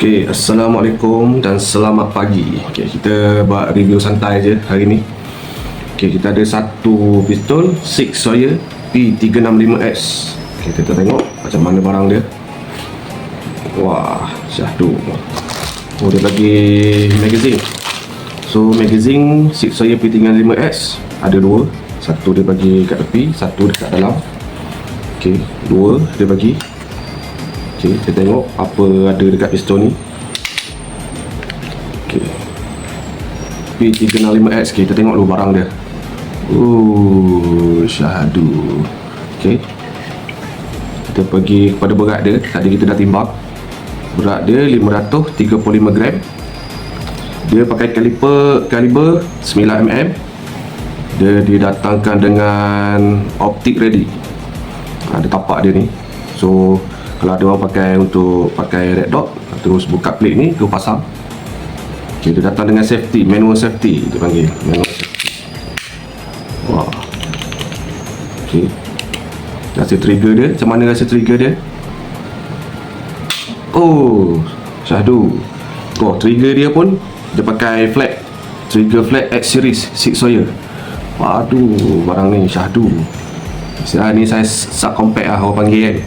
Okay, Assalamualaikum dan selamat pagi. Okay, kita buat review santai je hari ni. Okay, kita ada satu pistol Sig Sauer P365S. Okay, kita tengok macam mana barang dia. Wah, syahdu. Oh, dia bagi magazine. So, magazine Sig Sauer P365S ada dua. Satu dia bagi kat tepi, satu dekat dalam. Okay, dua dia bagi. Okay, kita tengok apa ada dekat pistol ni. Okay, P365X, okay, kita tengok dulu barang dia. Syahdu. Okay, kita pergi kepada berat dia. Tadi kita dah timbang. Berat dia 535 gram. Dia pakai kaliber 9mm. Dia didatangkan dengan optik ready. Ada tapak dia ni. So kalau ada orang pakai red dot, terus buka plate ni, terus pasang. Okay, dia datang dengan safety, manual safety dia panggil, manual safety. Wah. Okay, rasa trigger dia, macam mana rasa trigger dia? Oh, syahdu. Oh, trigger dia pun dia pakai flat, trigger flat X series Sig Sauer. Waduh, barang ni syahdu. Ni saya subcompact lah orang panggil kan.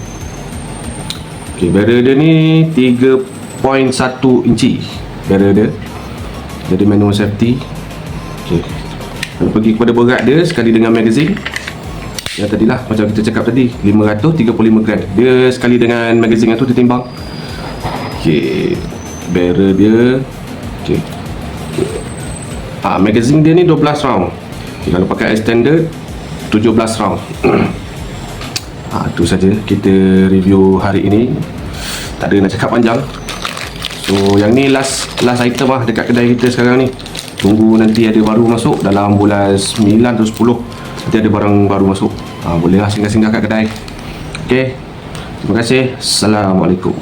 Okay, barrel dia ni 3.1 inci barrel dia. Jadi manual safety. Okay, kita pergi kepada berat dia sekali dengan magazine. Yang tadilah macam kita cakap tadi 535 gram. Dia sekali dengan magazine tu ditimbang. Okay, barrel dia. Okay, magazine dia ni 12 round. Okay, kalau pakai extended 17 round. Itu saja kita review hari ini. Tak ada nak cakap panjang. So yang ni last item lah dekat kedai kita sekarang ni. Tunggu nanti ada baru masuk dalam bulan 9 atau 10. Nanti ada barang baru masuk. Boleh lah singgah-singgah kat kedai. Okay, terima kasih. Assalamualaikum.